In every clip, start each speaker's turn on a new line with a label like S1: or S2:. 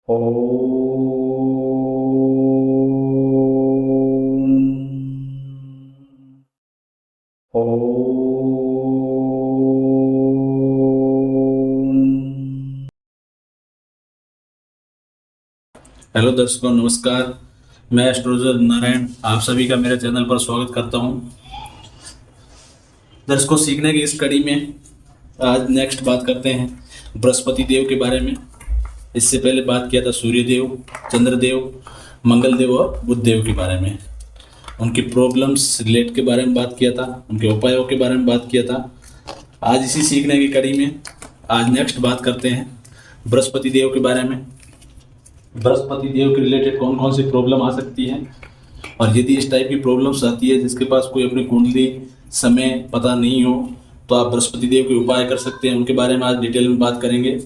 S1: ओम। ओम। Hello दर्शकों, नमस्कार। मैं एस्ट्रोलॉजर नारायण आप सभी का मेरे चैनल पर स्वागत करता हूं। दर्शकों, सीखने की इस कड़ी में आज नेक्स्ट बात करते हैं बृहस्पति देव के बारे में। इससे पहले बात किया था सूर्य देव, चंद्र देव, मंगल देव और बुध देव के बारे में। उनकी प्रॉब्लम्स रिलेट के बारे में बात किया था, उनके उपायों के बारे में बात किया था। आज इसी सीखने की कड़ी में आज नेक्स्ट बात करते हैं बृहस्पति देव के बारे में। बृहस्पति देव के रिलेटेड कौन कौन सी प्रॉब्लम आ सकती है, और यदि इस टाइप की प्रॉब्लम्स आती है जिसके पास कोई अपनी कुंडली समय पता नहीं हो तो आप बृहस्पति देव के उपाय कर सकते हैं। उनके बारे में आज डिटेल में बात करेंगे।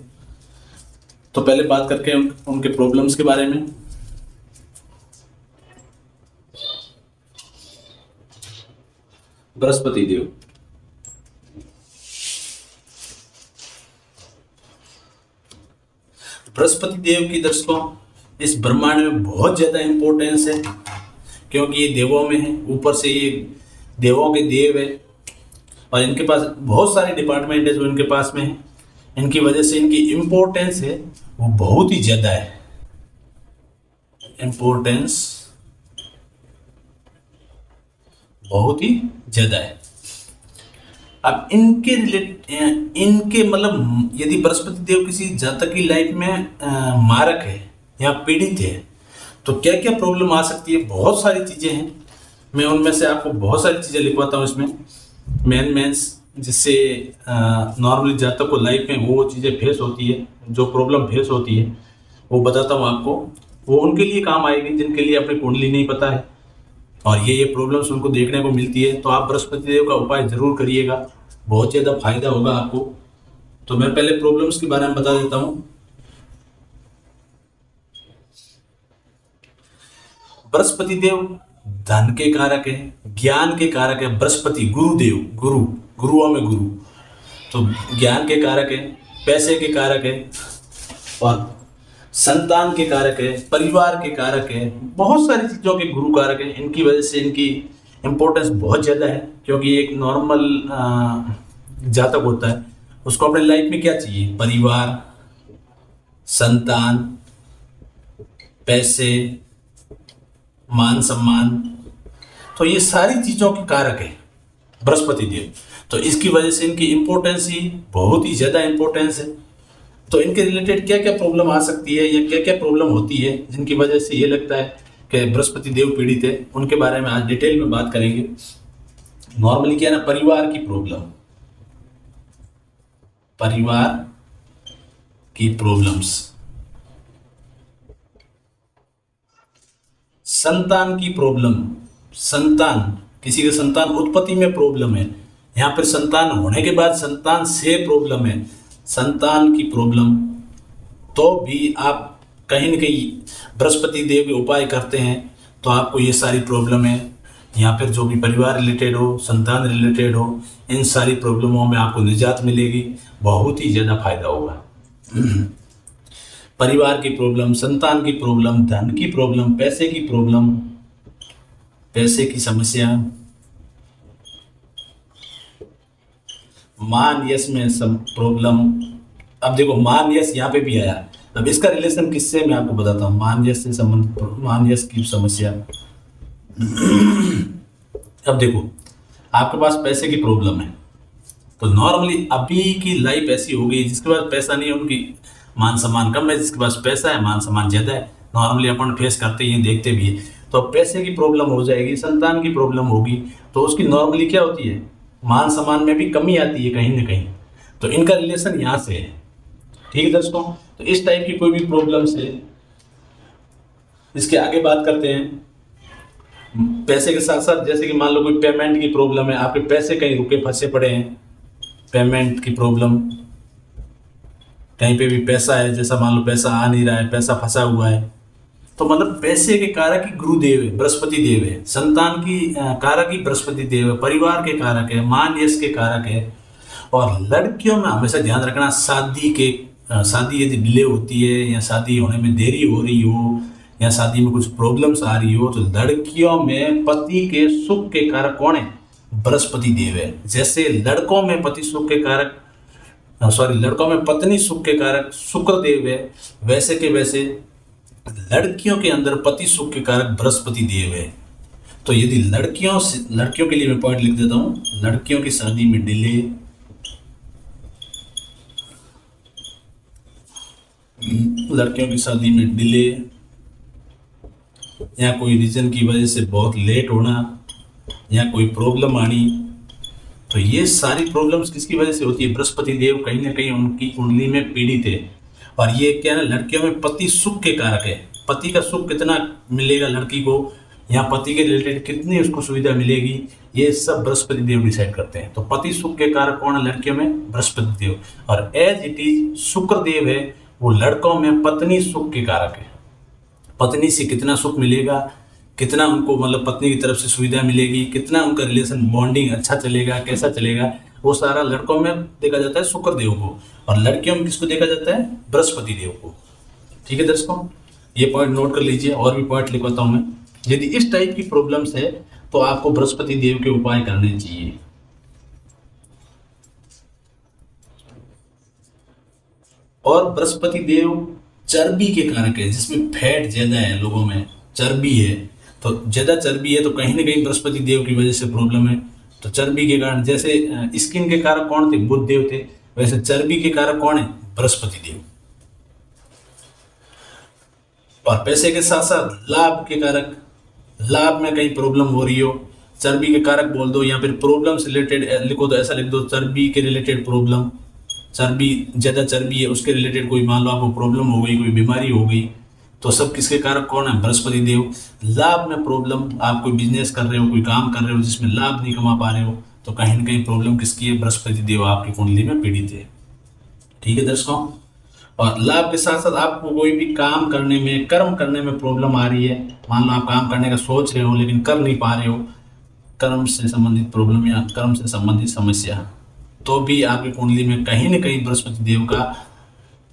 S1: तो पहले बात करके उनके प्रॉब्लम्स के बारे में। बृहस्पति देव बृहस्पति देव की दर्शकों इस ब्रह्मांड में बहुत ज्यादा इंपॉर्टेंस है, क्योंकि ये देवों में है। ऊपर से ये देवों के देव है और इनके पास बहुत सारे डिपार्टमेंट है जो इनके पास में है। इनकी वजह से इनकी इम्पोर्टेंस है वो बहुत ही ज्यादा है। इम्पोर्टेंस बहुत ही ज्यादा है। अब इनके मतलब यदि बृहस्पति देव किसी जातक की लाइफ में मारक है या पीड़ित है तो क्या क्या प्रॉब्लम आ सकती है। बहुत सारी चीजें हैं, मैं उनमें से आपको बहुत सारी चीजें लिखवाता हूँ इसमें मेन जिससे नॉर्मली जातक को लाइफ में वो चीजें फेस होती है, जो प्रॉब्लम फेस होती है वो बताता हूँ आपको। वो उनके लिए काम आएगी जिनके लिए अपनी कुंडली नहीं पता है और ये प्रॉब्लम्स उनको देखने को मिलती है। तो आप बृहस्पति देव का उपाय जरूर करिएगा, बहुत ज़्यादा फायदा होगा आपको। तो मैं पहले प्रॉब्लम्स के बारे में बता देता हूँ। बृहस्पति देव धन के कारक है, ज्ञान के कारक है। बृहस्पति गुरुदेव, गुरुओं में गुरु, तो ज्ञान के कारक है, पैसे के कारक है और संतान के कारक है, परिवार के कारक है। बहुत सारी चीज़ों के गुरु कारक है। इनकी वजह से इनकी इम्पोर्टेंस बहुत ज़्यादा है, क्योंकि एक नॉर्मल जातक होता है उसको अपने लाइफ में क्या चाहिए? परिवार, संतान, पैसे, मान सम्मान। तो ये सारी चीज़ों के कारक है बृहस्पति देव। तो इसकी वजह से इनकी इम्पोर्टेंस ही बहुत ही ज़्यादा इम्पोर्टेंस है। तो इनके रिलेटेड क्या क्या प्रॉब्लम आ सकती है या क्या क्या प्रॉब्लम होती है जिनकी वजह से ये लगता है कि बृहस्पति देव पीड़ित है, उनके बारे में आज डिटेल में बात करेंगे। नॉर्मली क्या है ना, परिवार की प्रॉब्लम, परिवार की प्रॉब्लम्स, संतान की प्रॉब्लम, संतान, किसी के संतान उत्पत्ति में प्रॉब्लम है, यहाँ पर संतान होने के बाद संतान से प्रॉब्लम है, संतान की प्रॉब्लम, तो भी आप कहीं न कहीं बृहस्पति देव के उपाय करते हैं तो आपको ये सारी प्रॉब्लम है यहाँ पर जो भी परिवार रिलेटेड हो, संतान रिलेटेड हो, इन सारी प्रॉब्लमों में आपको निजात मिलेगी, बहुत ही ज़्यादा फायदा होगा। परिवार की प्रॉब्लम, संतान की प्रॉब्लम, धन की प्रॉब्लम, पैसे की प्रॉब्लम, पैसे की समस्या, मान यश में प्रॉब्लम। अब देखो मान यश यहाँ पे भी आया, अब इसका रिलेशन किससे मैं आपको बताता हूँ। मान यश से संबंध, मान यश की समस्या। अब देखो आपके पास पैसे की प्रॉब्लम है तो नॉर्मली अभी की लाइफ ऐसी हो गई, जिसके पास पैसा नहीं है उनकी मान सम्मान कम है, जिसके पास पैसा है मान सम्मान ज़्यादा है। नॉर्मली अपन फेस करते ही देखते भी है। तो पैसे की प्रॉब्लम हो जाएगी, संतान की प्रॉब्लम होगी, तो उसकी नॉर्मली क्या होती है, मान सम्मान में भी कमी आती है कहीं ना कहीं। तो इनका रिलेशन यहाँ से है। ठीक है दर्शकों, तो इस टाइप की कोई भी प्रॉब्लम से इसके आगे बात करते हैं। पैसे के साथ साथ जैसे कि मान लो कोई पेमेंट की प्रॉब्लम है, आपके पैसे कहीं रुके फंसे पड़े हैं, पेमेंट की प्रॉब्लम, कहीं पे भी पैसा है, जैसा मान लो पैसा आ नहीं रहा है, पैसा फंसा हुआ है, तो मतलब पैसे के कारक ही गुरुदेव है, बृहस्पति देव है। संतान की कारक ही बृहस्पति देव है, परिवार के कारक है, मान यश के कारक है। और लड़कियों में हमेशा ध्यान रखना, शादी के शादी यदि डिले होती है या शादी होने में देरी हो रही हो या शादी में कुछ प्रॉब्लम्स आ रही हो, तो लड़कियों में पति के सुख के कारक कौन है? बृहस्पति देव है। जैसे लड़कों में पति सुख के कारक लड़कों में पत्नी सुख के कारक शुक्र देव है, वैसे के वैसे लड़कियों के अंदर पति सुख के कारक बृहस्पति देव है। तो यदि लड़कियों के लिए मैं पॉइंट लिख देता हूं, लड़कियों की शादी में डिले, लड़कियों की शादी में डिले या कोई रीजन की वजह से बहुत लेट होना या कोई प्रॉब्लम आनी, तो ये सारी प्रॉब्लम्स किसकी वजह से होती है? बृहस्पति देव कहीं ना कहीं उनकी कुंडली में पीड़ित है। और ये क्या है, लड़कियों में पति सुख के कारक है। पति का सुख कितना मिलेगा लड़की को, या पति के रिलेटेड कितनी उसको सुविधा मिलेगी, ये सब बृहस्पति देव डिसाइड करते हैं। तो पति सुख के कारक कौन है लड़कियों में? बृहस्पति देव। और एज इट इज शुक्र देव है, वो लड़कों में पत्नी सुख के कारक है। पत्नी से कितना सुख मिलेगा, कितना उनको मतलब पत्नी की तरफ से सुविधा मिलेगी, कितना उनका रिलेशन बॉन्डिंग अच्छा चलेगा, कैसा चलेगा, वो सारा लड़कों में देखा जाता है शुक्र देव को, और लड़कियों में किसको देखा जाता है? बृहस्पति देव को। ठीक है दर्शकों, ये पॉइंट नोट कर लीजिए। और भी पॉइंट लिखवाता हूं मैं। यदि इस टाइप की प्रॉब्लम्स है तो आपको बृहस्पति देव के उपाय करने चाहिए। और बृहस्पति देव चर्बी के कारक है, जिसमें फैट ज्यादा है, लोगों में चर्बी है, तो ज्यादा चर्बी है तो कहीं ना कहीं बृहस्पति देव की वजह से प्रॉब्लम है। तो चर्बी के कारण, जैसे स्किन के कारक कौन थे? बुध देव थे, वैसे चर्बी के कारक कौन है? बृहस्पति देव। और पैसे के साथ साथ लाभ के कारक, लाभ में कहीं प्रॉब्लम हो रही हो, चर्बी के कारक बोल दो, या फिर प्रॉब्लम से रिलेटेड लिखो तो ऐसा लिख दो, चर्बी के रिलेटेड प्रॉब्लम, चर्बी ज्यादा चर्बी है उसके रिलेटेड कोई मान लो आपको प्रॉब्लम हो गई, कोई बीमारी हो गई, तो सब किसके कारक कौन है? बृहस्पति देव। लाभ में प्रॉब्लम, आप कोई बिजनेस कर रहे हो, कोई काम कर रहे हो जिसमें लाभ नहीं कमा पा रहे हो, तो कहीं ना कहीं प्रॉब्लम किसकी है? बृहस्पति देव आपकी कुंडली में पीड़ित है। ठीक है दर्शकों, और लाभ के साथ साथ आपको कोई भी काम करने में, कर्म करने में प्रॉब्लम आ रही है, मान लो आप काम करने का सोच रहे हो लेकिन कर नहीं पा रहे हो, कर्म से संबंधित प्रॉब्लम या कर्म से संबंधित समस्या, तो भी आपकी कुंडली में कहीं ना कहीं बृहस्पति देव का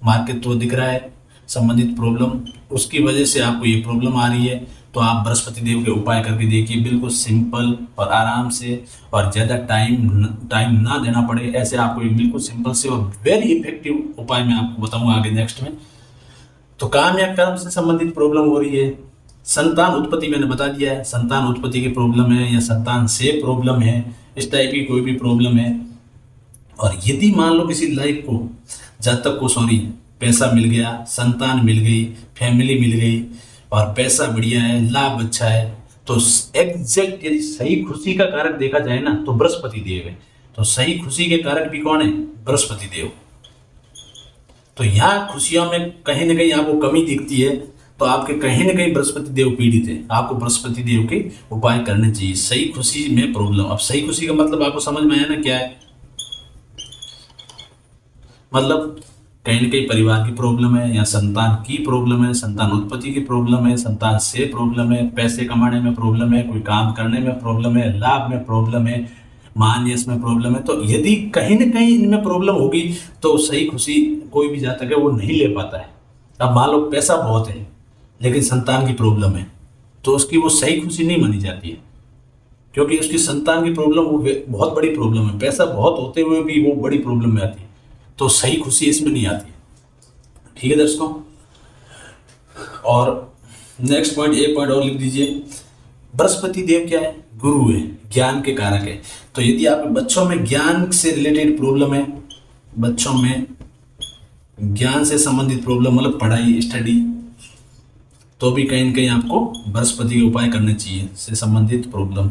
S1: मार्केट दिख रहा है, संबंधित प्रॉब्लम, उसकी वजह से आपको ये प्रॉब्लम आ रही है। तो आप बृहस्पति देव के उपाय करके देखिए, बिल्कुल सिंपल और आराम से, और ज़्यादा टाइम ना देना पड़े, ऐसे आपको एक बिल्कुल सिंपल से और वेरी इफेक्टिव उपाय मैं आपको बताऊंगा आगे नेक्स्ट में। तो काम या कर्म से संबंधित प्रॉब्लम हो रही है, संतान उत्पत्ति मैंने बता दिया है, संतान उत्पत्ति की प्रॉब्लम है या संतान से प्रॉब्लम है, इस टाइप की कोई भी प्रॉब्लम है। और यदि मान लो किसी लाइफ को, जातक को पैसा मिल गया, संतान मिल गई, फैमिली मिल गई और पैसा बढ़िया है, लाभ अच्छा है, तो एग्जैक्ट यदि सही खुशी का कारक देखा जाए ना तो बृहस्पति देव है। तो सही खुशी के कारक भी कौन है? बृहस्पति देव। तो यहाँ खुशियों में कहीं ना कहीं आपको कमी दिखती है, तो आपके कहीं ना कहीं बृहस्पति देव पीड़ित है, आपको बृहस्पति देव के उपाय करने चाहिए। सही खुशी में प्रॉब्लम, अब सही खुशी का मतलब आपको समझ में आया ना क्या है? मतलब कहीं ना कहीं परिवार की प्रॉब्लम है, या संतान की प्रॉब्लम है, संतान उत्पत्ति की प्रॉब्लम है, संतान से प्रॉब्लम है, पैसे कमाने में प्रॉब्लम है, कोई काम करने में प्रॉब्लम है, लाभ में प्रॉब्लम है, मान यश में प्रॉब्लम है। तो यदि कहीं ना कहीं इनमें प्रॉब्लम होगी तो सही खुशी कोई भी जातक है वो नहीं ले पाता है। अब मान लो पैसा बहुत है लेकिन संतान की प्रॉब्लम है, तो उसकी वो सही खुशी नहीं मानी जाती है, क्योंकि उसकी संतान की प्रॉब्लम वो बहुत बड़ी प्रॉब्लम है, पैसा बहुत होते हुए भी वो बड़ी प्रॉब्लम में आती है, तो सही खुशी इसमें नहीं आती है। ठीक है दर्शकों, और नेक्स्ट पॉइंट, एक पॉइंट और लिख दीजिए, बृहस्पति देव क्या है? गुरु है, ज्ञान के कारक है। तो यदि आपके बच्चों में ज्ञान से रिलेटेड प्रॉब्लम है, बच्चों में ज्ञान से संबंधित प्रॉब्लम मतलब पढ़ाई स्टडी, तो भी कहीं ना कहीं आपको बृहस्पति के उपाय करने चाहिए से संबंधित प्रॉब्लम।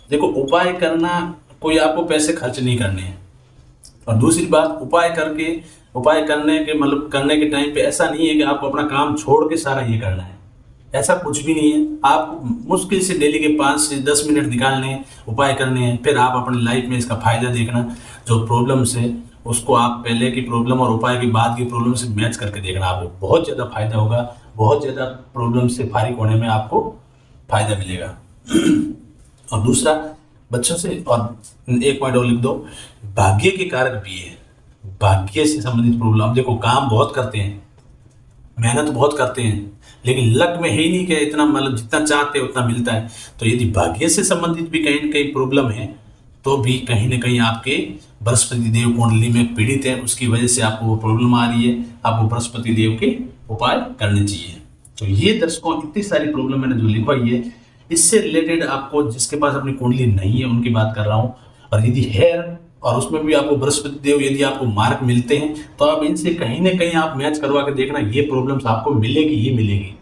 S1: देखो, उपाय करना कोई आपको पैसे खर्च नहीं करने हैं, और दूसरी बात उपाय करने के मतलब करने के टाइम पे ऐसा नहीं है कि आपको अपना काम छोड़ के सारा ये करना है, ऐसा कुछ भी नहीं है। आप मुश्किल से डेली के 5 से 10 मिनट निकालने हैं, उपाय करने हैं, फिर आप अपनी लाइफ में इसका फायदा देखना। जो प्रॉब्लम्स है उसको आप पहले की प्रॉब्लम और उपाय के बाद की प्रॉब्लम से मैच करके देखना, आपको बहुत ज़्यादा फायदा होगा, बहुत ज़्यादा प्रॉब्लम से फारिग होने में आपको फायदा मिलेगा। और दूसरा, बच्चों से। और एक पॉइंट और लिख दो, भाग्य के कारक भी है, भाग्य से संबंधित प्रॉब्लम। देखो काम बहुत करते हैं, मेहनत बहुत करते हैं, लेकिन लक में है ही नहीं कि इतना, मतलब जितना चाहते हैं उतना मिलता है। तो यदि भाग्य से संबंधित भी कहीं न कहीं प्रॉब्लम है, तो भी कहीं ना कहीं आपके बृहस्पति देव कुंडली में पीड़ित है, उसकी वजह से आपको वो प्रॉब्लम आ रही है। आपको बृहस्पति देव के उपाय करने चाहिए। तो ये दर्शकों इतनी सारी प्रॉब्लम मैंने जो लिखवाई है, इससे रिलेटेड आपको, जिसके पास अपनी कुंडली नहीं है उनकी बात कर रहा हूँ। और यदि है और उसमें भी आपको बृहस्पति देव यदि आपको मार्क मिलते हैं, तो आप इनसे कहीं ना कहीं आप मैच करवा के देखना, ये प्रॉब्लम्स आपको मिलेगी ही मिलेगी।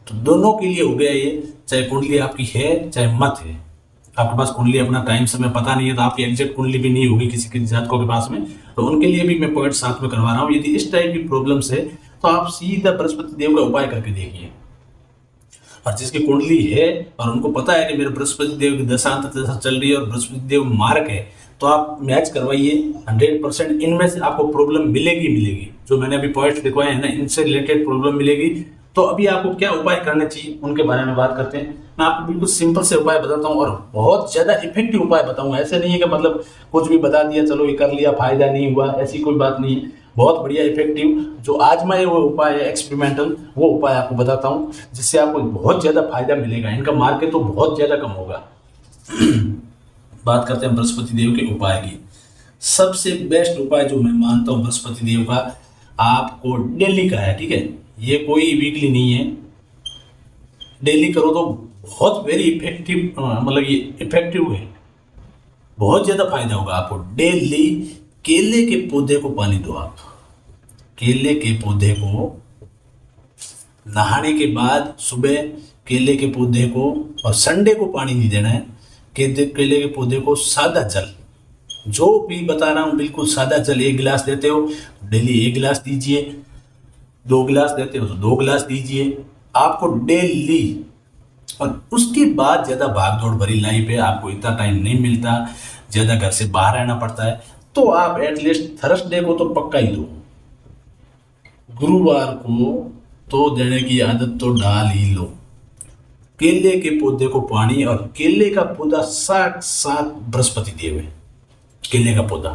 S1: तो दोनों के लिए हो गया ये, चाहे कुंडली आपकी है चाहे मत है। आपके पास कुंडली अपना टाइम समय पता नहीं है, तो आपकी एग्जैक्ट कुंडली भी नहीं होगी किसी किसी जातकों के पास में, तो उनके लिए भी मैं पॉइंट साथ में करवा रहा हूँ। यदि इस टाइप की प्रॉब्लम्स है, तो आप सीधा बृहस्पति देव का उपाय करके देखिए। और जिसकी कुंडली है और उनको पता है कि मेरे बृहस्पति देव की दशांत दशा चल रही है और बृहस्पति देव मार्क है, तो आप मैच करवाइए। 100% इनमें से आपको प्रॉब्लम मिलेगी मिलेगी। जो मैंने अभी पॉइंट्स लिखवाए हैं ना, इनसे रिलेटेड प्रॉब्लम मिलेगी। तो अभी आपको क्या उपाय करने चाहिए उनके बारे में बात करते हैं। मैं आपको बिल्कुल सिंपल से उपाय बताता हूँ और बहुत ज़्यादा इफेक्टिव उपाय बताऊंगा। ऐसे नहीं है कि मतलब कुछ भी बता दिया चलो ये कर लिया फायदा नहीं हुआ, ऐसी कोई बात नहीं है। बहुत बढ़िया इफेक्टिव जो आजमाए वो उपाय है, एक्सपेरिमेंटल वो उपाय आपको बताता हूँ, जिससे आपको बहुत ज़्यादा फायदा मिलेगा। इनका मार्केट तो बहुत ज़्यादा कम होगा। बात करते हैं बृहस्पति देव के उपाय की। सबसे बेस्ट उपाय जो मैं मानता हूँ बृहस्पति देव का, आपको डेली का है, ठीक है, ये कोई वीकली नहीं है। डेली करो तो बहुत वेरी इफेक्टिव, मतलब ये इफेक्टिव है, बहुत ज़्यादा फायदा होगा आपको। डेली केले के पौधे को पानी दो। आप केले के पौधे को नहाने के बाद सुबह केले के पौधे को, और संडे को पानी नहीं देना है। केले के पौधे को सादा जल, जो भी बता रहा हूँ बिल्कुल सादा जल, 1 गिलास देते हो डेली 1 गिलास दीजिए, 2 गिलास देते हो तो 2 गिलास दीजिए आपको डेली। और उसके बाद ज़्यादा भाग दौड़ भरी लाइफ है, आपको इतना टाइम नहीं मिलता, ज़्यादा घर से बाहर रहना पड़ता है, तो आप एटलीस्ट थर्सडे को तो पक्का ही दो, गुरुवार को तो देने की आदत तो डाल ही लो। केले के पौधे को पानी, और केले का पौधा साक्षात बृहस्पति देव है, केले का पौधा।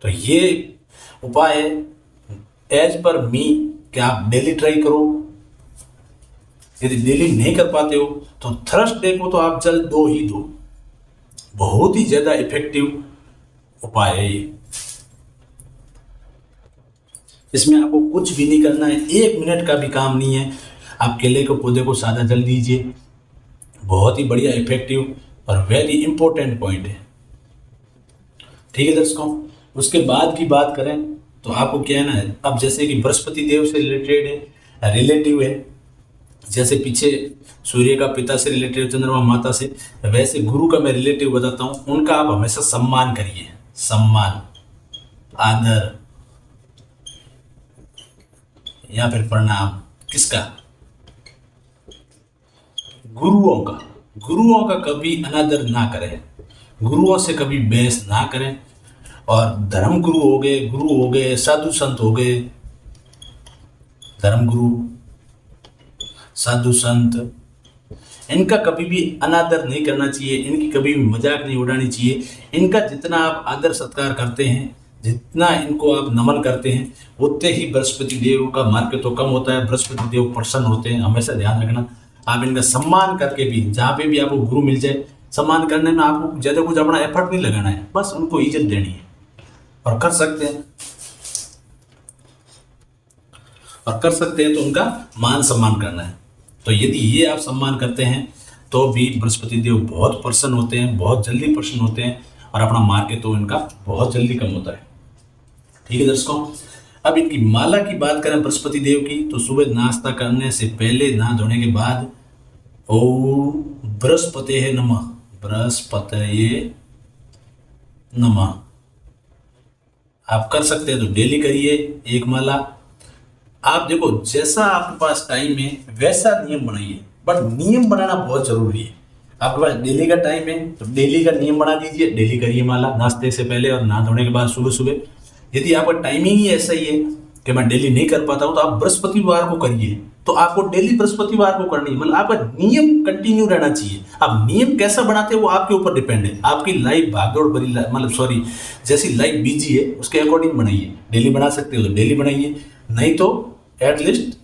S1: तो ये उपाय एज पर मी कि आप डेली ट्राई करो। यदि डेली नहीं कर पाते हो तो थर्सडे को तो आप जल दो ही दो। बहुत ही ज्यादा इफेक्टिव उपाय है ये। इसमें आपको कुछ भी नहीं करना है, 1 मिनट का भी काम नहीं है। आप केले के पौधे को सादा जल दीजिए, बहुत ही बढ़िया इफेक्टिव और वेरी इंपॉर्टेंट पॉइंट है। ठीक है दर्शकों, उसके बाद की बात करें तो आपको क्या है ना, अब जैसे कि बृहस्पति देव से रिलेटेड है, रिलेटिव है, जैसे पीछे सूर्य का पिता से रिलेटेड, चंद्रमा माता से, वैसे गुरु का मैं रिलेटिव बताता हूँ। उनका आप हमेशा सम्मान करिए, सम्मान, आदर या फिर प्रणाम। किसका? गुरुओं का। गुरुओं का कभी अनादर ना करें, गुरुओं से कभी बहस ना करें। और धर्म गुरु हो गए, साधु संत हो गए, धर्म गुरु, साधु संत, इनका कभी भी अनादर नहीं करना चाहिए, इनकी कभी भी मजाक नहीं उड़ानी चाहिए। इनका जितना आप आदर सत्कार करते हैं, जितना इनको आप नमन करते हैं, उतने ही बृहस्पति देव का मार्ग तो कम होता है, बृहस्पति देव प्रसन्न होते हैं। हमेशा ध्यान रखना, आप इनका सम्मान करके भी, जहाँ पे भी आपको गुरु मिल जाए, सम्मान करने में आपको ज़्यादा कुछ अपना एफर्ट नहीं लगाना है, बस उनको इज्जत देनी है। और कर सकते हैं तो उनका मान सम्मान करना है। तो यदि ये आप सम्मान करते हैं तो भी बृहस्पति देव बहुत प्रसन्न होते हैं, बहुत जल्दी प्रसन्न होते हैं, और अपना मार्ग तो इनका बहुत जल्दी कम होता है। ठीक है दर्शकों, अब इनकी माला की बात करें बृहस्पति देव की, तो सुबह नाश्ता करने से पहले, नहा धोने के बाद, ओम बृहस्पते नमः, बृहस्पतये नमः आप कर सकते हैं तो डेली करिए 1 माला। आप देखो जैसा आपके पास टाइम है वैसा नियम बनाइए, बट नियम बनाना बहुत जरूरी है। आपके पास डेली का टाइम है तो डेली का नियम बना दीजिए, डेली करिए माला, नाश्ते से पहले और नहा धोने के बाद सुबह सुबह। यदि आपका टाइमिंग ही ऐसा ही है कि मैं डेली नहीं कर पाता हूँ, तो आप बृहस्पतिवार को करिए, तो आपको डेली बृहस्पतिवार को करनी है, मतलब आपका नियम कंटिन्यू रहना चाहिए। अब नियम कैसा बनाते हैं वो आपके ऊपर डिपेंड है। आपकी लाइफ भागदौड़ भरी मतलब सॉरी जैसी लाइफ बिजी है उसके अकॉर्डिंग बनाइए। डेली बना सकते हो तो डेली बनाइए, नहीं तो एटलीस्ट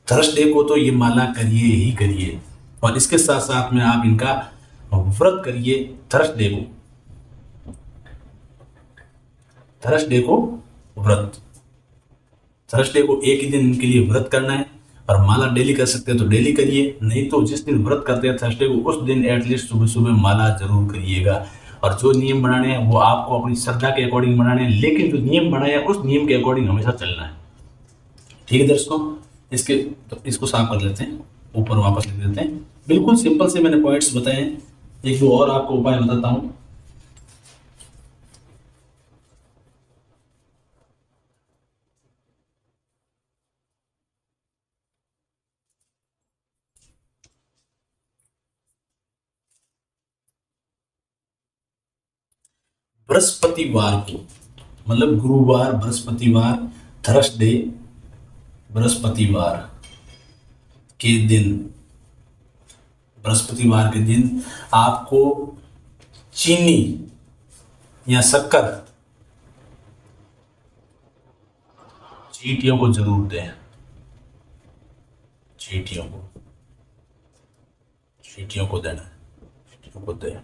S1: थर्सडे को तो ये माला करिए ही करिए। और इसके साथ साथ में आप इनका व्रत करिए। थर्सडे को व्रत, थर्सडे को एक ही दिन इनके लिए व्रत करना है। और माला डेली कर सकते हैं तो डेली करिए, नहीं तो जिस दिन व्रत करते हैं थर्सडे को उस दिन एटलीस्ट सुबह सुबह माला जरूर करिएगा। और जो नियम बनाने हैं वो आपको अपनी श्रद्धा के अकॉर्डिंग बनाने हैं, लेकिन जो नियम बनाया है उस नियम के अकॉर्डिंग हमेशा चलना है। ठीक है दर्शकों, इसको साफ कर लेते हैं, ऊपर वापस लिख देते हैं। बिल्कुल सिंपल से मैंने पॉइंट्स बताए हैं। एक दो और आपको उपाय बताता हूं। बृहस्पतिवार को, मतलब गुरुवार, बृहस्पतिवार, थर्सडे, बृहस्पतिवार के दिन, बृहस्पतिवार के दिन आपको चीनी या शक्कर चींटियों को जरूर दें। चींटियों को देना है, चींटियों को दें।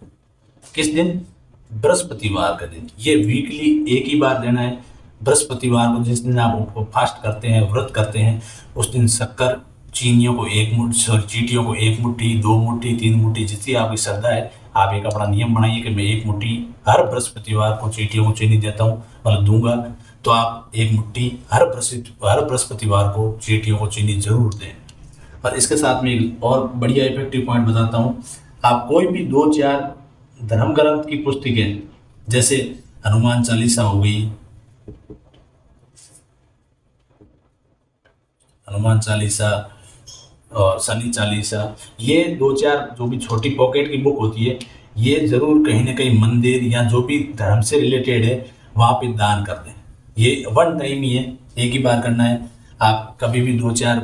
S1: किस दिन? बृहस्पतिवार का दिन। ये वीकली एक ही बार देना है। बृहस्पतिवार को जिस दिन आप फास्ट करते हैं, व्रत करते हैं, उस दिन शक्कर चीनियों को एक मुट्ठी, चींटियों को एक मुट्ठी, 2 मुट्ठी, 3 मुट्ठी, जितनी आपकी श्रद्धा है। आप एक अपना नियम बनाइए कि मैं 1 मुट्ठी हर बृहस्पतिवार को चींटियों को चीनी देता हूँ, मतलब दूंगा। तो आप 1 मुट्ठी हर बृहस्पतिवार को चींटियों को चीनी जरूर दें। और इसके साथ में एक और बढ़िया इफेक्टिव पॉइंट बताता हूँ। आप कोई भी 2-4 धर्म ग्रंथ की पुस्तकें, जैसे हनुमान चालीसा हो गई, हनुमान चालीसा और शनि चालीसा, ये 2-4 जो भी छोटी पॉकेट की बुक होती है, ये जरूर कहीं ना कहीं मंदिर या जो भी धर्म से रिलेटेड है वहाँ पे दान कर दें। ये वन टाइम ही है, एक ही बार करना है। आप कभी भी 2-4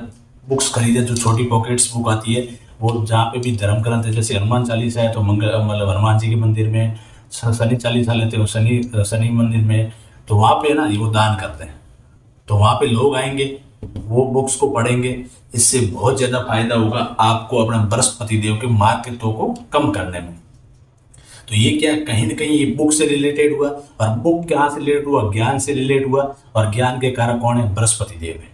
S1: बुक्स खरीदें जो छोटी पॉकेट्स बुक आती है, वो जहाँ पे भी धर्म ग्रंथ है, जैसे हनुमान चालीसा है तो मतलब हनुमान जी के मंदिर में, शनि चालीसा लेते हो शनि मंदिर में, तो वहाँ पे ना वो दान करते हैं। तो वहाँ पे लोग आएंगे, वो बुक्स को पढ़ेंगे, इससे बहुत ज़्यादा फायदा होगा आपको अपना बृहस्पति देव के मार्केटों को कम करने में। तो ये क्या, कहीं ना कहीं ये बुक से रिलेटेड हुआ। और बुक कहाँ से रिलेटेड हुआ? ज्ञान से रिलेटेड हुआ। और ज्ञान के कारक कौन है? बृहस्पति देव है।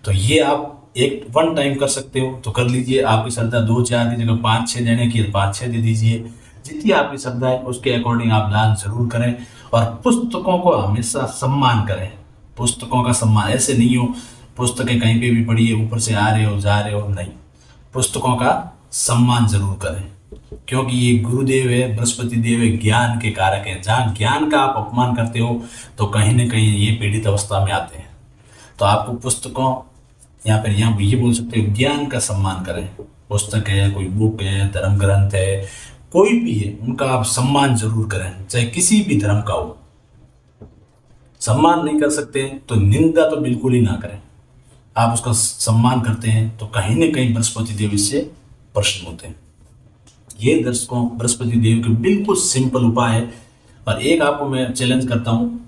S1: तो ये आप एक वन टाइम कर सकते हो तो कर लीजिए। आपकी श्रद्धा 2-4 की जगह 5-6 देने की 5-6 दे दीजिए। जितनी आपकी श्रद्धा है उसके अकॉर्डिंग आप दान जरूर करें। और पुस्तकों को हमेशा सम्मान करें। पुस्तकों का सम्मान, ऐसे नहीं हो पुस्तकें कहीं पे भी पड़ी है ऊपर से आ रहे हो जा रहे हो, नहीं, पुस्तकों का सम्मान जरूर करें। क्योंकि ये गुरुदेव है, बृहस्पति देव है, ज्ञान के कारक है। जहाँ ज्ञान का आप अपमान करते हो तो कहीं ना कहीं ये पीड़ित अवस्था में आते हैं। तो आपको पुस्तकों या फिर यहाँ ये बोल सकते हो ज्ञान का सम्मान करें। पुस्तक है, कोई बुक है, धर्म ग्रंथ है, कोई भी है, उनका आप सम्मान जरूर करें, चाहे किसी भी धर्म का हो। सम्मान नहीं कर सकते तो निंदा तो बिल्कुल ही ना करें। आप उसका सम्मान करते हैं तो कहीं ना कहीं बृहस्पति देव इससे प्रसन्न होते हैं। ये दर्शकों बृहस्पति देव के बिल्कुल सिंपल उपाय है। और एक आपको मैं चैलेंज करता हूँ,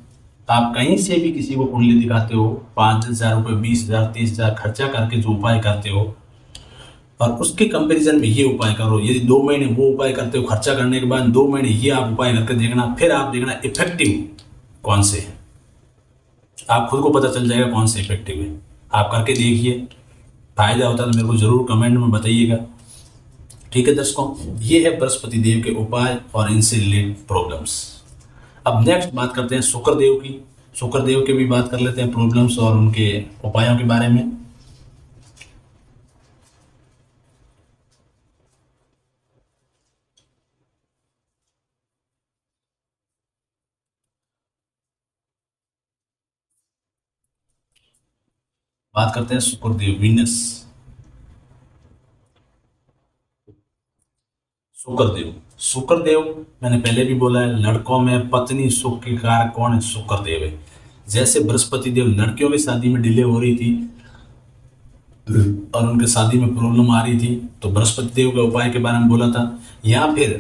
S1: आप कहीं से भी किसी को कुंडली दिखाते हो, 5,000 रुपये, 20,000, 30,000 खर्चा करके जो उपाय करते हो, और उसके कंपैरिजन में ये उपाय करो। यदि 2 महीने वो उपाय करते हो, खर्चा करने के बाद 2 महीने ये आप उपाय करके देखना, फिर आप देखना इफेक्टिव कौन से है। आप खुद को पता चल जाएगा कौन से इफेक्टिव है। आप करके देखिए, फायदा होता है तो मेरे को जरूर कमेंट में बताइएगा। ठीक है दर्शकों, ये है बृहस्पति देव के उपाय और इनसे रिलेटेड प्रॉब्लम्स। अब नेक्स्ट बात करते हैं शुक्रदेव की। शुक्रदेव के भी बात कर लेते हैं, प्रॉब्लम्स और उनके उपायों के बारे में। बात करते हैं शुक्रदेव, वीनस। शुक्रदेव, शुक्रदेव मैंने पहले भी बोला है, लड़कों में पत्नी सुख के कारक कौन है? शुक्रदेव है। जैसे बृहस्पति देव लड़कियों की शादी में डिले हो रही थी, और उनके शादी में प्रॉब्लम आ रही थी, तो बृहस्पति देव के उपाय के बारे में बोला था। या फिर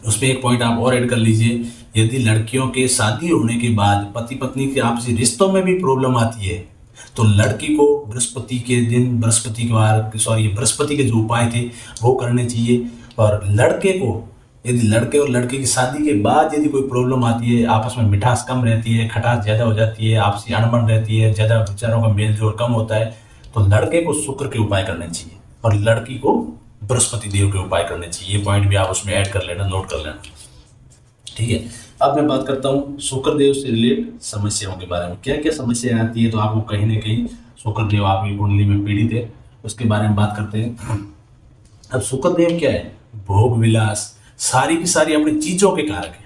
S1: उसमें एक पॉइंट आप और ऐड कर लीजिए, यदि लड़कियों के शादी होने के बाद पति पत्नी के आपसी रिश्तों में भी प्रॉब्लम आती है, तो लड़की को बृहस्पति के दिन, बृहस्पति के वार, सॉरी, बृहस्पति के जो उपाय थे वो करने चाहिए। और लड़के को, यदि लड़के और लड़की की शादी के बाद यदि कोई प्रॉब्लम आती है, आपस में मिठास कम रहती है, खटास ज़्यादा हो जाती है, आपसी अणबन रहती है, ज़्यादा विचारों का मेल जोल कम होता है, तो लड़के को शुक्र के उपाय करने चाहिए और लड़की को बृहस्पति देव के उपाय करने चाहिए। ये पॉइंट भी आप उसमें ऐड कर लेना, नोट कर लेना, ठीक है। अब मैं बात करता हूँ शुक्र देव से रिलेट समस्याओं के बारे में, क्या क्या समस्या आती है। तो आपको कहीं ना कहीं शुक्र देव आपकी कुंडली में पीड़ित है, उसके बारे में बात करते हैं। अब शुक्र देव क्या है? भोग विलास, सारी की सारी अपनी चीज़ों के कारक है।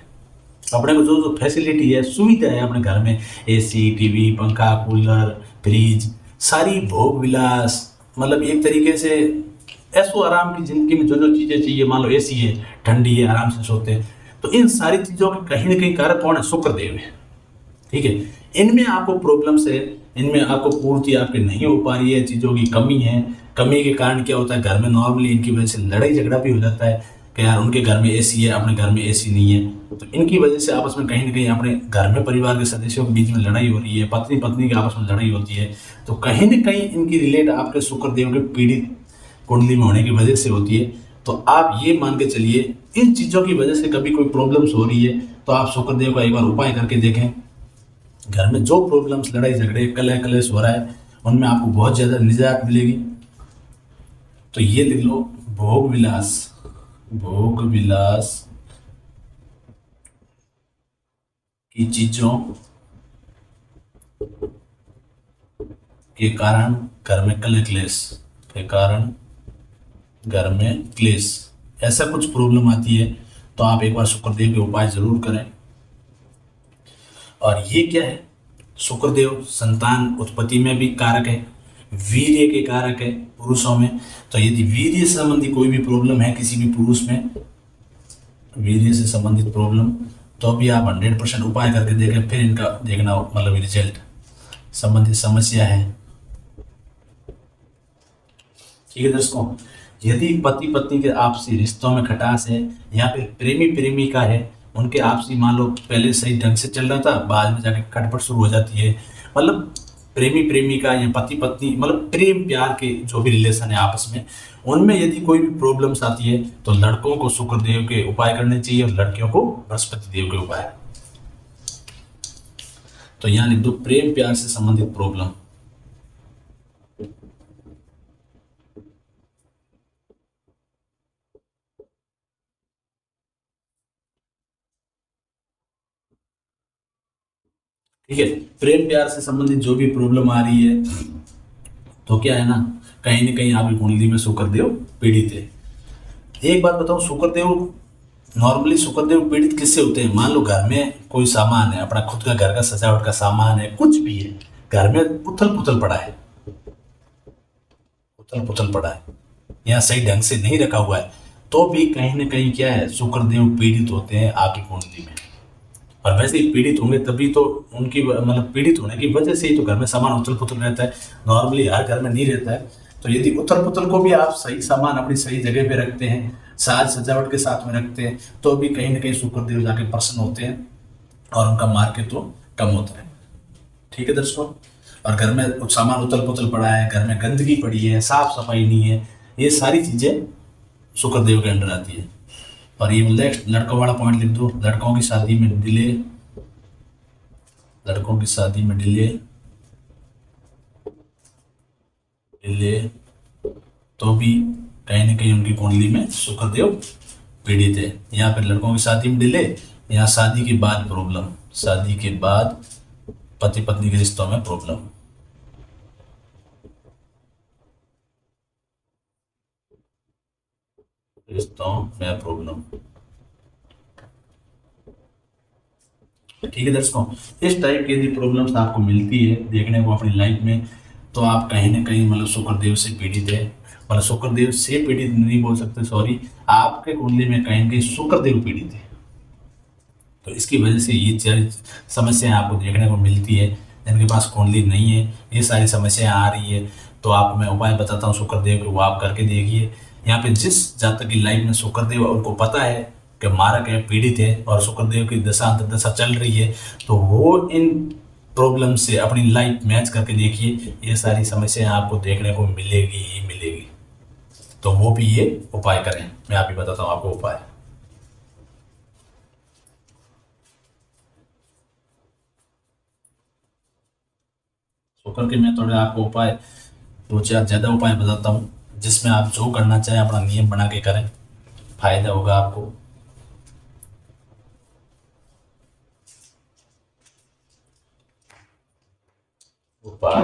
S1: अपने को जो जो फैसिलिटी है, सुविधा है अपने घर में, एसी, टीवी, पंखा, कूलर, फ्रिज, सारी भोग विलास, मतलब एक तरीके से ऐसो आराम की जिंदगी में जो जो चीज़ें चाहिए, मान लो एसी है, ठंडी है, आराम से सोते हैं, तो इन सारी चीज़ों के कहीं ना कहीं कारक कौन है? शुक्र देव है, ठीक है। इनमें आपको प्रॉब्लम्स है, इनमें आपको पूर्ति आपकी नहीं हो पा रही है, चीज़ों की कमी है। कमी के कारण क्या होता है, घर में नॉर्मली इनकी वजह से लड़ाई झगड़ा भी हो जाता है कि यार उनके घर में एसी है, अपने घर में एसी नहीं है, तो इनकी वजह से आपस में कहीं ना कहीं अपने घर में परिवार के सदस्यों के बीच में लड़ाई हो रही है, पत्नी पत्नी की आपस में लड़ाई होती है, तो कहीं ना कहीं इनकी रिलेट आपके शुक्र देव के पीड़ित कुंडली में होने की वजह से होती है। तो आप ये मान के चलिए, इन चीज़ों की वजह से कभी कोई प्रॉब्लम्स हो रही है तो आप शुक्र देव का एक बार उपाय करके देखें। घर में जो प्रॉब्लम्स, लड़ाई झगड़े, कलह कलेश हो रहा है, उनमें आपको बहुत ज़्यादा निजात मिलेगी। तो ये लिख लो, भोग विलास, भोग विलास की चीज़ों के कारण घर में कलह क्लेश के कारण घर में क्लेश, ऐसा कुछ प्रॉब्लम आती है तो आप एक बार शुक्रदेव के उपाय जरूर करें। और ये क्या है? शुक्रदेव संतान उत्पत्ति में भी कारक है, वीर्य के कारक है पुरुषों में। तो यदि वीर्य से संबंधी कोई भी प्रॉब्लम है किसी भी पुरुष में, वीर्य से संबंधित प्रॉब्लम, तो भी आप 100% उपाय करके देखें, फिर इनका देखना मतलब रिजल्ट। संबंधित समस्या है, ठीक है दोस्तों। यदि पति पत्नी के आपसी रिश्तों में खटास है या फिर प्रेमी प्रेमिका है, उनके आपसी मान लो पहले सही ढंग से चल रहा था, बाद में जाके खटपट शुरू हो जाती है, मतलब प्रेमी प्रेमिका या पति पत्नी, मतलब प्रेम प्यार के जो भी रिलेशन है आपस में, उनमें यदि कोई भी प्रॉब्लम्स आती है तो लड़कों को शुक्रदेव के उपाय करने चाहिए और लड़कियों को बृहस्पति देव के उपाय। तो यहाँ लिख दो, प्रेम प्यार से संबंधित प्रॉब्लम, ठीक है। प्रेम प्यार से संबंधित जो भी प्रॉब्लम आ रही है, तो क्या है ना कहीं आपकी कुंडली में शुक्रदेव पीड़ित है। एक बात बताओ, शुक्रदेव नॉर्मली शुक्रदेव पीड़ित किससे होते हैं? मान लो घर में कोई सामान है, अपना खुद का घर का सजावट का सामान है, कुछ भी है, घर में उथल पुथल पड़ा है, उथल पुथल पड़ा है, यहाँ सही ढंग से नहीं रखा हुआ है, तो भी कहीं ना कहीं क्या है, शुक्रदेव पीड़ित होते हैं आपकी कुंडली में। और वैसे ही पीड़ित होंगे तभी तो उनकी मतलब पीड़ित होने की वजह से ही तो घर में सामान उथल पुथल रहता है, नॉर्मली हर घर में नहीं रहता है। तो यदि उथल पुथल को भी आप सही सामान अपनी सही जगह पे रखते हैं, साज सजावट के साथ में रखते हैं, तो भी कहीं ना कहीं शुक्रदेव जाके प्रसन्न होते हैं और उनका मार्केट तो कम होता है, ठीक है दोस्तों। और घर में सामान उथल पुथल पड़ा है, घर में गंदगी पड़ी है, साफ सफाई नहीं है, ये सारी चीज़ें शुक्रदेव के अंडर आती है। और ये नेक्स्ट लड़कों वाला पॉइंट लिख दो, लड़कों की शादी में डिले, लड़कों की शादी में डिले डिले, तो भी कहीं ना कहीं उनकी कुंडली में शुक्रदेव पीड़ित है। यहाँ पे लड़कों की शादी में डिले, यहाँ शादी के बाद प्रॉब्लम, शादी के बाद पति पत्नी के रिश्तों में प्रॉब्लम, रिश्तों में प्रॉब्लम, ठीक है दर्शकों। इस टाइप की यदि प्रॉब्लम्स आपको मिलती है देखने को अपनी लाइफ में, तो आप कहीं ना कहीं मतलब शुक्रदेव से पीड़ित है, मतलब शुक्रदेव से पीड़ित नहीं बोल सकते, सॉरी, आपके कुंडली में कहीं ना कहीं शुक्रदेव पीड़ित है। तो इसकी वजह से ये सारी समस्याएं आपको देखने को मिलती है। जिनके पास कुंडली नहीं है, ये सारी समस्याएं आ रही है, तो आप मैं उपाय बताता हूँ शुक्रदेव के, वो आप करके देखिए। यहाँ पे जिस जातक की लाइफ में शुक्रदेव उनको पता है कि मारक है, पीड़ित है और शुक्रदेव की दशा अंतर्दशा चल रही है, तो वो इन प्रॉब्लम से अपनी लाइफ मैच करके देखिए, ये सारी समस्याएं आपको देखने को मिलेगी ही मिलेगी। तो वो भी ये उपाय करें, मैं आप ही बताता हूँ आपको उपाय। शुक्र के मैं थोड़े आपको उपाय दो चार ज़्यादा उपाय बताता हूँ, जिसमें आप जो करना चाहें अपना नियम बना के करें, फायदा होगा आपको। उपाय,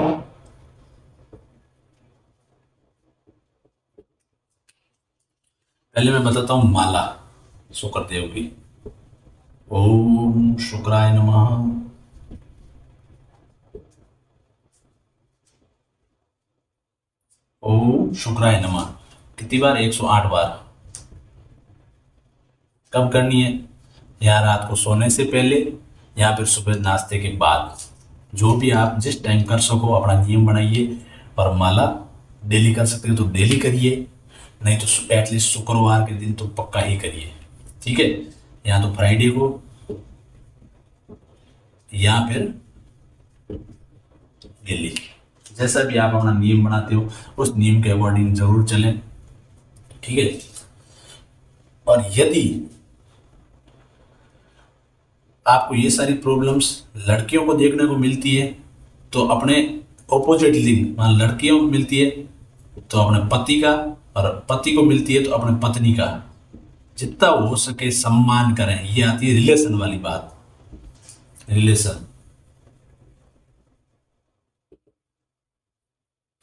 S1: पहले मैं बताता हूँ माला शुक्रदेव की। ओम शुक्राय नमः। ओम शुक्राय नमः कितनी बार? 108 बार। कब करनी है? या रात को सोने से पहले या फिर सुबह नाश्ते के बाद, जो भी आप जिस टाइम कर सको अपना नियम बनाइए। पर माला डेली कर सकते हो तो डेली करिए, नहीं तो एटलीस्ट शुक्रवार के दिन तो पक्का ही करिए, ठीक है? या तो फ्राइडे को या फिर डेली, जैसा भी आप अपना नियम बनाते हो उस नियम के अकॉर्डिंग जरूर चलें, ठीक है? और यदि आपको ये सारी प्रॉब्लम्स लड़कियों को देखने को मिलती है तो अपने ऑपोजिट लिंग मान लड़कियों को मिलती है तो अपने पति का, और पति को मिलती है तो अपने पत्नी का जितना हो सके सम्मान करें। ये आती है रिलेशन वाली बात। रिलेशन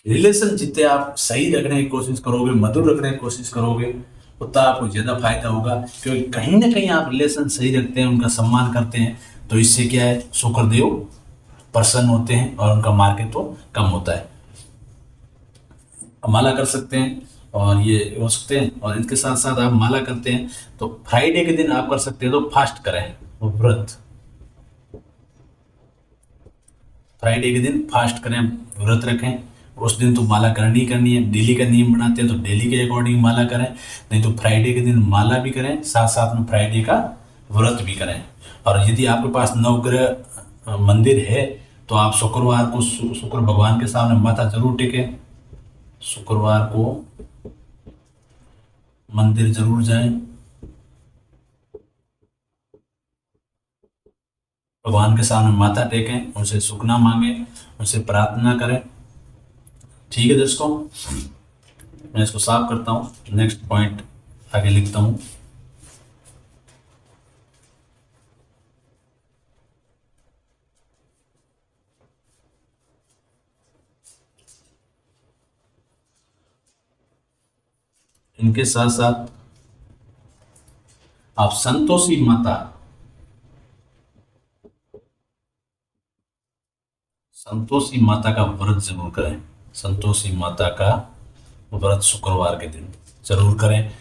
S1: रिलेशन जितने आप सही रखने की कोशिश करोगे, मधुर रखने की कोशिश करोगे, उतना आपको ज्यादा फायदा होगा। क्योंकि कहीं ना कहीं आप रिलेशन सही रखते हैं, उनका सम्मान करते हैं, तो इससे क्या है, शुक्रदेव प्रसन्न होते हैं और उनका मार्केट तो कम होता है। माला कर सकते हैं और ये हो सकते हैं, और इनके साथ साथ आप माला करते हैं तो फ्राइडे के दिन आप कर सकते हैं तो फास्ट करें, वो व्रत। फ्राइडे के दिन फास्ट करें, व्रत रखें, उस दिन तो माला करनी ही करनी है। डेली का नियम बनाते हैं तो डेली के अकॉर्डिंग माला करें, नहीं तो फ्राइडे के दिन माला भी करें, साथ साथ में फ्राइडे का व्रत भी करें। और यदि आपके पास नवग्रह मंदिर है तो आप शुक्रवार को शुक्र भगवान के सामने माथा जरूर टेकें। शुक्रवार को मंदिर जरूर जाएं, भगवान के सामने माथा टेकें, उनसे सुखना मांगे, उनसे प्रार्थना करें, ठीक है दोस्तों? मैं इसको साफ करता हूँ, नेक्स्ट पॉइंट आगे लिखता हूँ। इनके साथ साथ आप संतोषी माता, संतोषी माता का व्रत जरूर करें। संतोषी माता का व्रत शुक्रवार के दिन जरूर करें,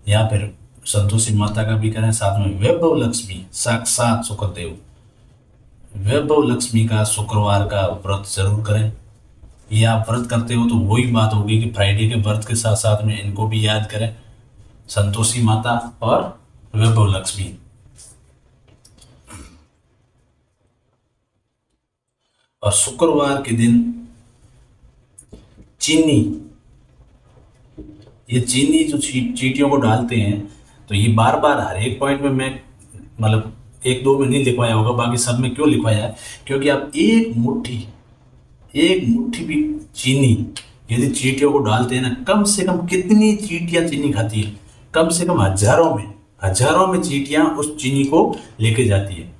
S1: या फिर संतोषी माता का भी करें, साथ में वैभव लक्ष्मी साक्षात शुक्रदेव, वैभव लक्ष्मी का शुक्रवार का व्रत जरूर करें। ये आप व्रत करते हो तो वही बात होगी कि फ्राइडे के व्रत के साथ साथ में इनको भी याद करें, संतोषी माता और वैभव लक्ष्मी। और शुक्रवार के दिन चीनी, ये चीनी जो चींटियों को डालते हैं, तो ये बार बार हर एक पॉइंट में मैं मतलब एक दो में नहीं लिखवाया होगा, बाकी सब में क्यों लिखवाया है, क्योंकि आप एक मुट्ठी भी चीनी यदि चींटियों को डालते हैं ना, कम से कम कितनी चींटियां चीनी खाती है? कम से कम हजारों में चींटियां उस चीनी को लेके जाती है।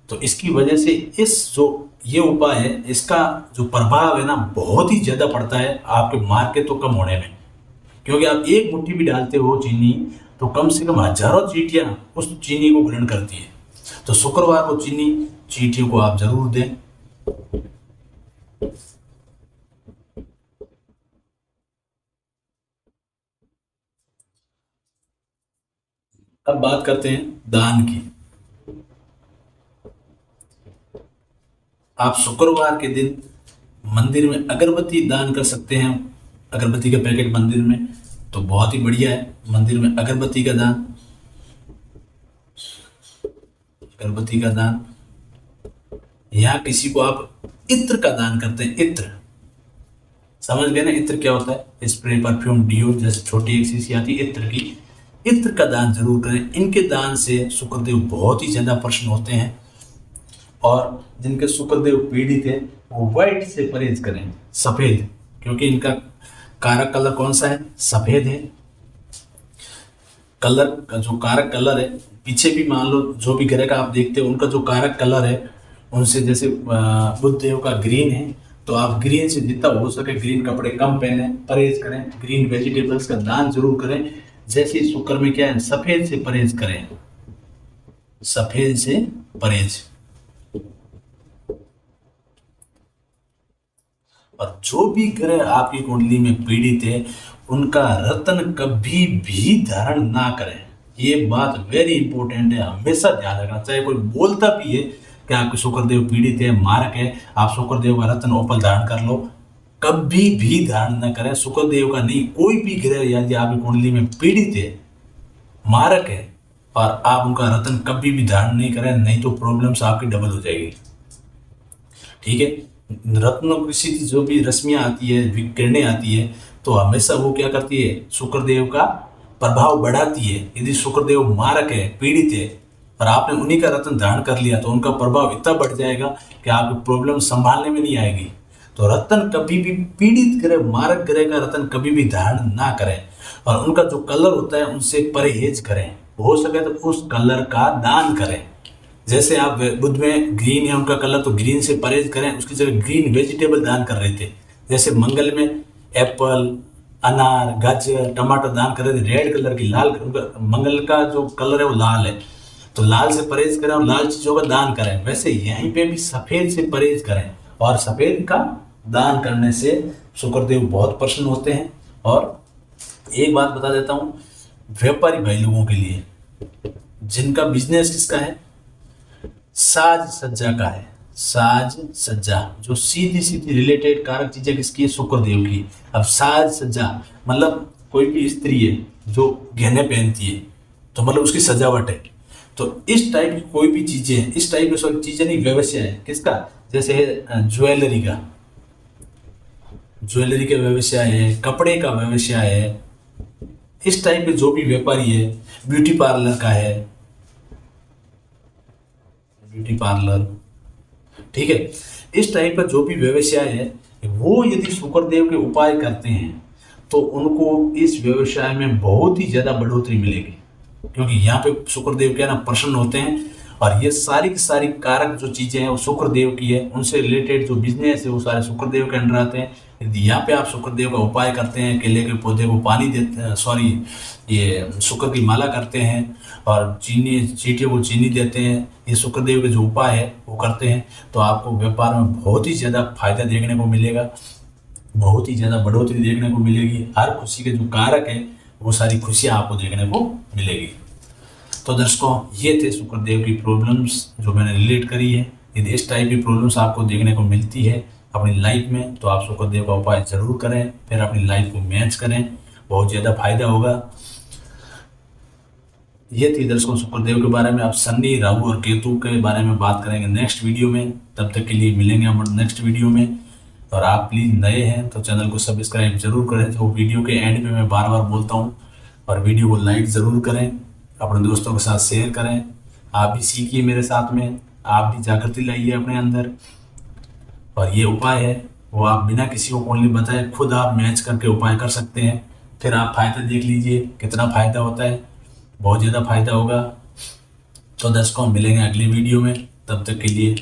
S1: तो इसकी वजह से इस जो ये उपाय है, इसका जो प्रभाव है ना बहुत ही ज्यादा पड़ता है आपके मार के तो कम होने में। क्योंकि आप एक मुट्ठी भी डालते हो चीनी तो कम से कम हजारों चींटियां उस चीनी को ग्रहण करती है। तो शुक्रवार को चीनी चींटियों को आप जरूर दें। अब बात करते हैं दान की। आप शुक्रवार के दिन मंदिर में अगरबत्ती दान कर सकते हैं, अगरबत्ती का पैकेट मंदिर में, तो बहुत ही बढ़िया है मंदिर में अगरबत्ती का दान, अगरबत्ती का दान। या किसी को आप इत्र का दान करते हैं, इत्र समझ गए ना, इत्र क्या होता है, स्प्रे, परफ्यूम, डिओ, जैसे छोटी एक शीशी आती है इत्र की, इत्र का दान जरूर करें। इनके दान से शुक्रदेव बहुत ही ज्यादा प्रसन्न होते हैं। और जिनके शुक्रदेव पीड़ित है वो व्हाइट से परहेज करें, सफेद, क्योंकि इनका कारक कलर कौन सा है, सफेद है। कलर का जो कारक कलर है, पीछे भी मान लो जो भी ग्रह का आप देखते हो उनका जो कारक कलर है उनसे, जैसे बुध देव का ग्रीन है, तो आप ग्रीन से जितना हो सके ग्रीन कपड़े कम पहने, परहेज करें, ग्रीन वेजिटेबल्स का दान जरूर करें। जैसे शुक्र में क्या है, सफेद से परहेज करें, सफेद से परहेज। और जो भी ग्रह आपकी कुंडली में पीड़ित है उनका रत्न कभी भी धारण ना करें, ये बात वेरी इंपॉर्टेंट है, हमेशा ध्यान रखना। चाहे कोई बोलता भी है कि आपके शुक्रदेव पीड़ित है, मारक है, आप शुक्रदेव का रत्न ओपल धारण कर लो, कभी भी धारण न करें। शुक्रदेव का नहीं, कोई भी ग्रह यदि आपकी कुंडली में पीड़ित है, मारक है, और आप उनका रत्न कभी भी धारण नहीं करें, नहीं तो प्रॉब्लम्स आपकी डबल हो जाएगी। ठीक है, रत्नों की सीधी जो भी रश्मियां आती है, किरणें आती है, तो हमेशा वो क्या करती है, शुक्रदेव का प्रभाव बढ़ाती है। यदि शुक्रदेव मारक है, पीड़ित है, और आपने उन्हीं का रत्न धारण कर लिया तो उनका प्रभाव इतना बढ़ जाएगा कि आपकी प्रॉब्लम संभालने में नहीं आएगी। तो रत्न कभी भी, पीड़ित ग्रह, मारक ग्रह का रत्न कभी भी धारण ना करें, और उनका जो कलर होता है उनसे परहेज करें, हो सके तो उस कलर का दान करें। जैसे आप बुध में ग्रीन है उनका कलर, तो ग्रीन से परहेज करें, उसकी जगह ग्रीन वेजिटेबल दान कर रहे थे। जैसे मंगल में एप्पल, अनार, गाजर, टमाटर दान कर रहे थे, रेड कलर की, लाल, मंगल का जो कलर है वो लाल है, तो लाल से परहेज करें और लाल चीजों का दान करें। वैसे यहीं पे भी सफेद से परहेज करें, और सफेद का दान करने से शुक्रदेव बहुत प्रसन्न होते हैं। और एक बात बता देता हूँ, व्यापारी भाई लोगों के लिए, जिनका बिजनेस किसका है, साज सज्जा का है, साज सज्जा, जो सीधी सीधी रिलेटेड कारक चीजें किसकी है, शुक्रदेव की। अब साज सज्जा मतलब कोई भी स्त्री है जो गहने पहनती है, तो मतलब उसकी सजावट है, तो इस टाइप की कोई भी चीजें हैं, इस टाइप की चीजें नहीं, व्यवसाय है किसका, जैसे है ज्वेलरी का, ज्वेलरी का व्यवसाय है, कपड़े का व्यवसाय है, इस टाइप के जो भी व्यापारी है, ब्यूटी पार्लर का है, ब्यूटी पार्लर, ठीक है, इस टाइप का जो भी व्यवसाय है, वो यदि शुक्रदेव के उपाय करते हैं तो उनको इस व्यवसाय में बहुत ही ज्यादा बढ़ोतरी मिलेगी, क्योंकि यहाँ पे शुक्रदेव क्या ना प्रसन्न होते हैं, और ये सारी की सारी कारक जो चीजें हैं वो शुक्रदेव की है, उनसे रिलेटेड जो बिजनेस है वो सारे शुक्रदेव के अंडर आते हैं। यदि यहाँ पे आप शुक्रदेव का उपाय करते हैं, केले के पौधे को पानी देते हैं, सॉरी, ये शुक्र की माला करते हैं, और चीनी, चींटियों को चीनी देते हैं, ये शुक्रदेव के जो उपाय है वो करते हैं, तो आपको व्यापार में बहुत ही ज़्यादा फायदा देखने को मिलेगा, बहुत ही ज़्यादा बढ़ोतरी देखने को मिलेगी। हर खुशी के जो कारक है वो सारी खुशियाँ आपको देखने को मिलेगी। तो दर्शकों, ये थे शुक्रदेव की प्रॉब्लम्स जो मैंने रिलेट करी है। यदि इस टाइप की प्रॉब्लम्स आपको देखने को मिलती है अपनी लाइफ में, तो आप शुक्रदेव का उपाय जरूर करें, फिर अपनी लाइफ को मैच करें, बहुत ज़्यादा फायदा होगा। ये थी दर्शकों शुक्रदेव के बारे में। आप शनि, राहु और केतु के बारे में बात करेंगे नेक्स्ट वीडियो में। तब तक के लिए मिलेंगे हम नेक्स्ट वीडियो में। और आप प्लीज़ नए हैं तो चैनल को सब्सक्राइब जरूर करें, जो वीडियो के एंड में मैं बार बार बोलता हूँ, और वीडियो को लाइक ज़रूर करें, अपने दोस्तों के साथ शेयर करें। आप भी सीखिए मेरे साथ में, आप भी जागृति लाइए अपने अंदर। और ये उपाय है वो आप बिना किसी को कुंडली बताए खुद आप मैच करके उपाय कर सकते हैं। फिर आप फायदा देख लीजिए कितना फ़ायदा होता है, बहुत ज़्यादा फायदा होगा। तो दर्शकों, मिलेंगे अगले वीडियो में, तब तक के लिए